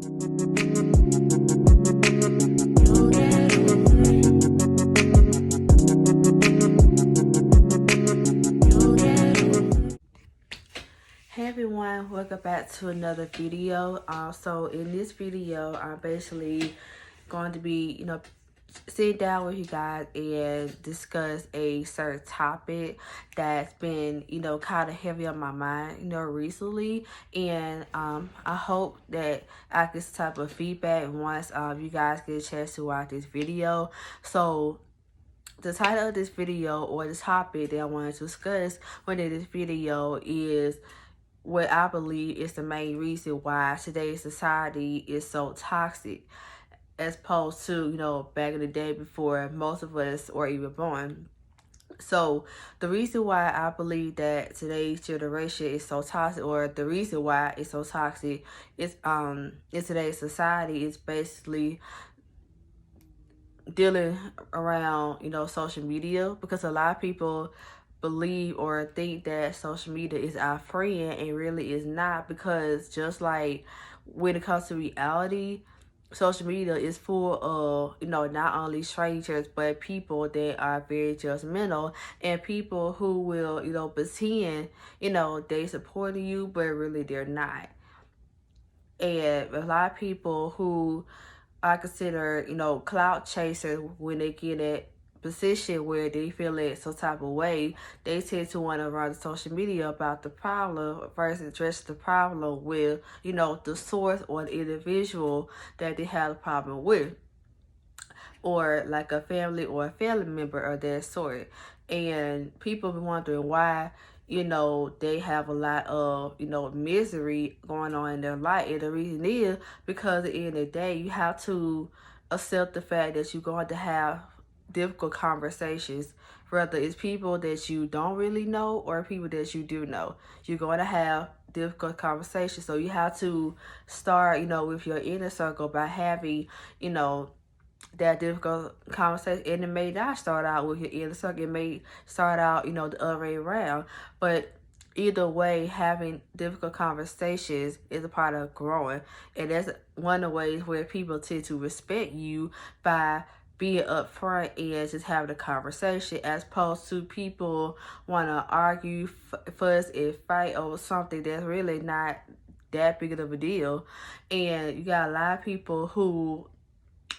Hey everyone, welcome back to another video. So in this video, I'm basically going to be, sit down with you guys and discuss a certain topic that's been, kind of heavy on my mind, recently. And I hope that I get some type of feedback once you guys get a chance to watch this video. So the title of this video, or the topic that I want to discuss within this video, is what I believe is the main reason why today's society is so toxic, as opposed to, back in the day before most of us were even born. So the reason why I believe that today's generation is so toxic, or the reason why it's so toxic, is in today's society, is basically dealing around, social media, because a lot of people believe or think that social media is our friend, and really is not, because just like when it comes to reality, social media is full of, not only strangers, but people that are very judgmental, and people who will, pretend, they supporting you, but really they're not. And a lot of people who I consider, clout chasers, when they get at position where they feel it some type of way, they tend to want to run social media about the problem versus address the problem with, the source or the individual that they have a problem with, or like a family or a family member of that sort. And people be wondering why, they have a lot of, misery going on in their life. And the reason is because at the end of the day, you have to accept the fact that you're going to have difficult conversations, whether it's people that you don't really know or people that you do know. You're going to have difficult conversations. So you have to start, with your inner circle by having, that difficult conversation. And it may not start out with your inner circle. It may start out, the other way around. But either way, having difficult conversations is a part of growing. And that's one of the ways where people tend to respect you, by being upfront and just having a conversation, as opposed to people want to argue, fuss, and fight over something that's really not that big of a deal. And you got a lot of people who,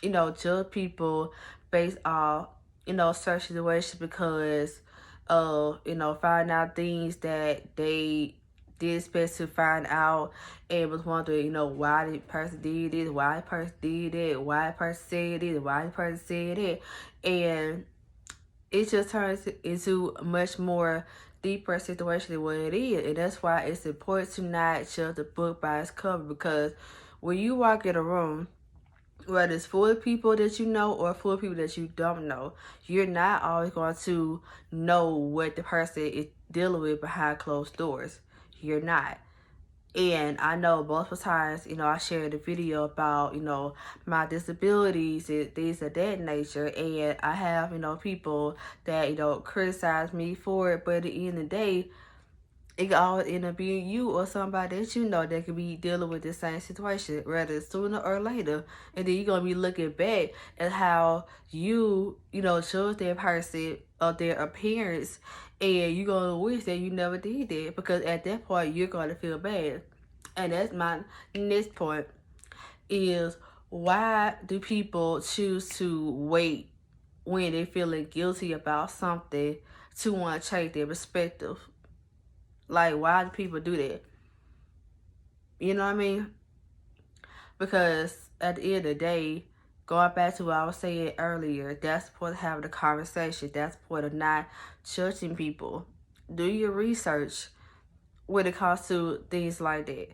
judge people based off, certain situations, because of, finding out things that they did expect to find out, and was wondering, why the person did this, why the person did it, why the person said this, why the person said it. And it just turns into a much more deeper situation than what it is. And that's why it's important to not judge the book by its cover, because when you walk in a room, whether it's full of people that you know or full of people that you don't know, you're not always going to know what the person is dealing with behind closed doors. You're not. And I know multiple times, I shared a video about, my disabilities and things of that nature. And I have, people that, criticize me for it. But at the end of the day, it could always end up being you or somebody that you know that could be dealing with the same situation, whether sooner or later. And then you're going to be looking back at how you, chose that person of their appearance, and you're going to wish that you never did that, because at that point, you're going to feel bad. And that's my next point, is why do people choose to wait when they're feeling guilty about something to want to change their perspective? Like, why do people do that? You know what I mean? Because at the end of the day, going back to what I was saying earlier, that's the point of having a conversation. That's the point of not judging people. Do your research when it comes to things like that.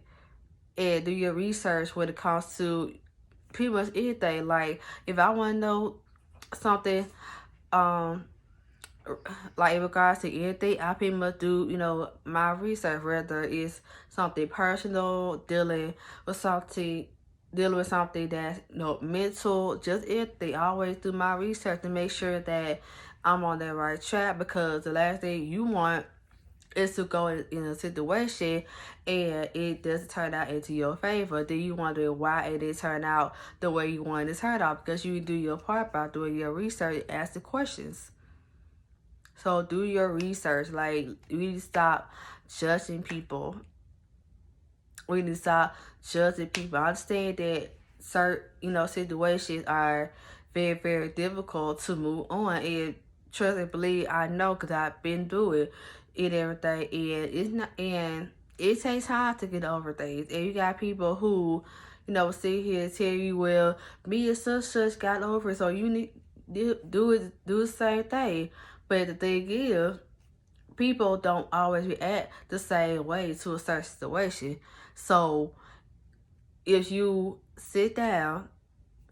And do your research when it comes to pretty much anything. Like, if I want to know something, like in regards to anything, I pretty much do, my research, whether it's something personal, dealing with something that's, mental, just anything. I always do my research to make sure that I'm on the right track, because the last thing you want is to go in a situation and it doesn't turn out into your favor, then you wonder why it didn't turn out the way you wanted it to turn out, because you didn't do your part by doing your research and ask the questions. So do your research. Like, we need to stop judging people. We need to stop judging people. I understand that certain, situations are very, very difficult to move on. And trust and believe, I know, because I've been through it and everything. And it's not, and it takes time to get over things. And you got people who, sit here and tell you, well, me and such got over it, so you need do the same thing. But the thing is, people don't always react the same way to a certain situation. So if you sit down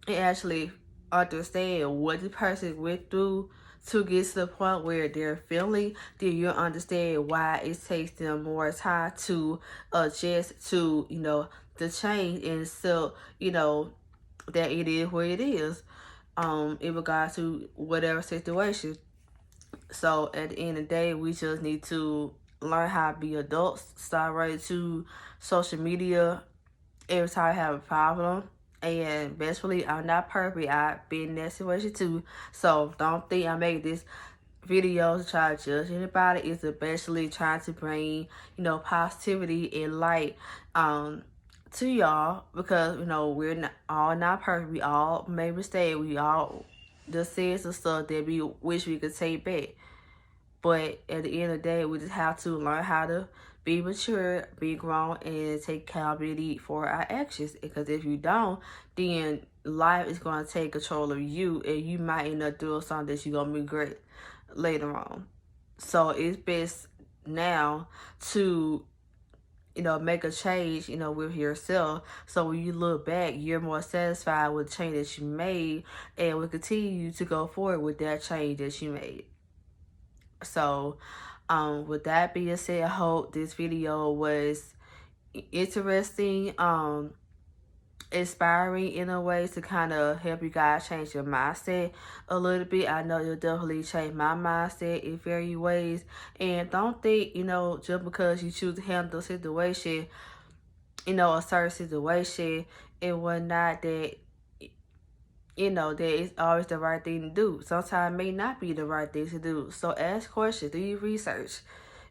and actually understand what the person went through to get to the point where they're feeling, then you'll understand why it takes them more time to adjust to, the change, and still, that it is what it is, in regards to whatever situation. So at the end of the day, we just need to learn how to be adults. Start running to social media every time I have a problem. And basically, I'm not perfect. I've been in that situation too. So don't think I make this video to try to judge anybody. It's basically trying to bring, positivity and light to y'all, because, we're not perfect. We all make mistakes. We all just said some stuff that we wish we could take back. But at the end of the day, we just have to learn how to be mature, be grown, and take accountability for our actions. Because if you don't, then life is going to take control of you, and you might end up doing something that you're going to regret later on. So it's best now to, make a change, with yourself. So when you look back, you're more satisfied with the change that you made, and will continue to go forward with that change that you made. So with that being said, I hope this video was interesting, inspiring in a way to kind of help you guys change your mindset a little bit. I know you'll definitely change my mindset in various ways. And don't think, just because you choose to handle a situation, a certain situation and whatnot, that that it's always the right thing to do. Sometimes it may not be the right thing to do. So ask questions, do your research.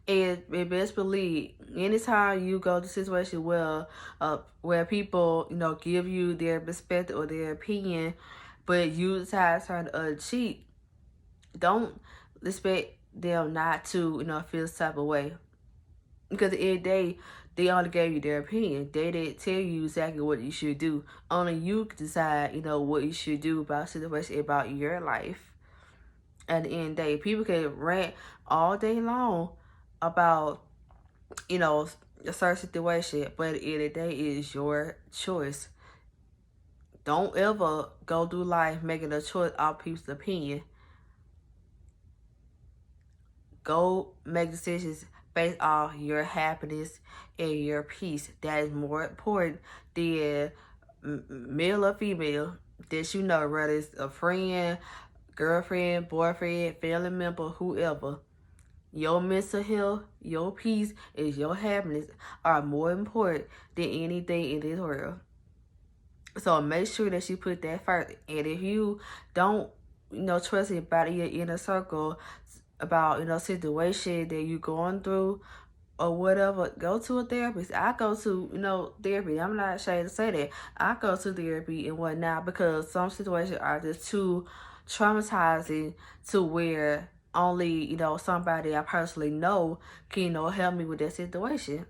And best believe, anytime you go to a situation where people, give you their perspective or their opinion, but you decide to turn the cheek, don't expect them not to, feel some type of way. Because at the end of the day, they only gave you their opinion. They didn't tell you exactly what you should do. Only you can decide, what you should do about situation, about your life. At the end of the day, people can rant all day long about, a certain situation, but at the end of the day, it is your choice. Don't ever go through life making a choice off people's opinion. Go make decisions based off your happiness and your peace. That is more important than male or female that whether it's a friend, girlfriend, boyfriend, family member, whoever. Your mental health, your peace, and your happiness are more important than anything in this world. So make sure that you put that first. And if you don't, trust anybody in your inner circle about, situation that you're going through or whatever, go to a therapist. I go to, therapy. I'm not ashamed to say that. I go to therapy and whatnot, because some situations are just too traumatizing to where only, somebody I personally know can, help me with that situation.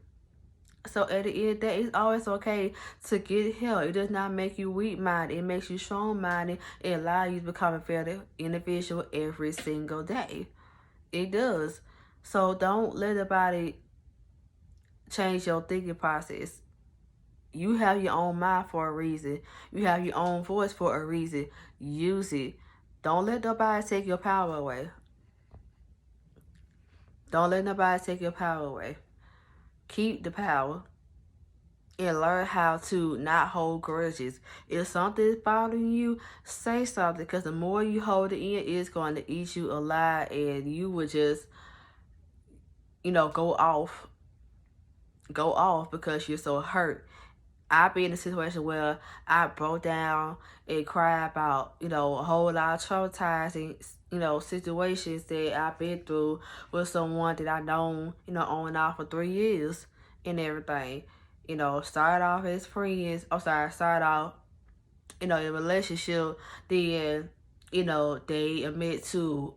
So at the end of the day, it's always okay to get help. It does not make you weak-minded. It makes you strong-minded and allow you to become a better individual every single day. It does. So don't let anybody change your thinking process. You have your own mind for a reason. You have your own voice for a reason. Use it. Don't let nobody take your power away. Don't let nobody take your power away. Keep the power and learn how to not hold grudges. If something is bothering you, say something, because the more you hold it in, it's going to eat you alive, and you will just go off because you're so hurt. I've been in a situation where I broke down and cried about, a whole lot of traumatizing, situations that I've been through with someone that I known, on and off for 3 years and everything. Started off as friends. Started off, in a relationship. Then, they admit to,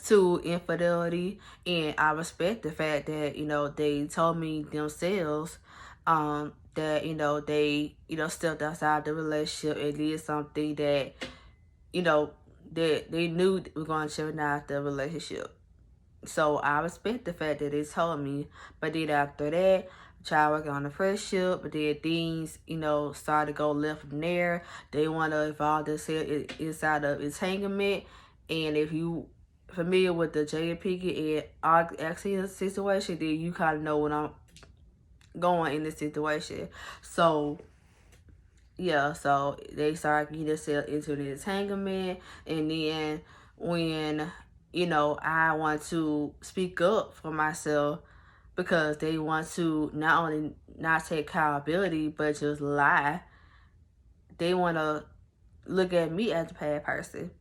to infidelity, and I respect the fact that they told me themselves that they stepped outside the relationship and did something that that they knew was going to jeopardize the relationship. So I respect the fact that they told me. But then after that, tried working on the friendship, but then things, started to go left from there. They want to involve themselves inside of entanglement. And if you familiar with the Jada Pinkett and Axiom situation, then you kind of know what I'm going in this situation. So yeah, so they started getting themselves into the entanglement, and then when I want to speak up for myself, because they want to not only not take accountability but just lie. They want to look at me as a bad person.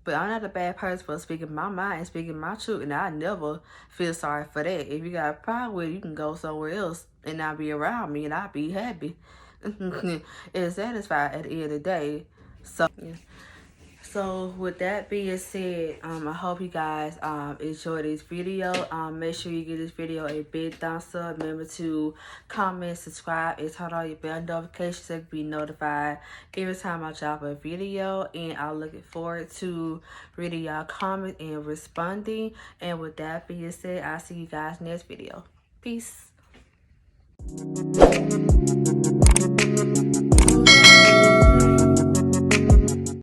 But I'm not a bad person for speaking my mind and speaking my truth, and I never feel sorry for that. If you got a problem with it, you can go somewhere else and not be around me, and I'll be happy and satisfied at the end of the day. So, yeah. So with that being said, I hope you guys enjoy this video. Make sure you give this video a big thumbs up. Remember to comment, subscribe, and turn on your bell notifications so you can be notified every time I drop a video. And I'm looking forward to reading y'all comments and responding. And with that being said, I'll see you guys next video. Peace.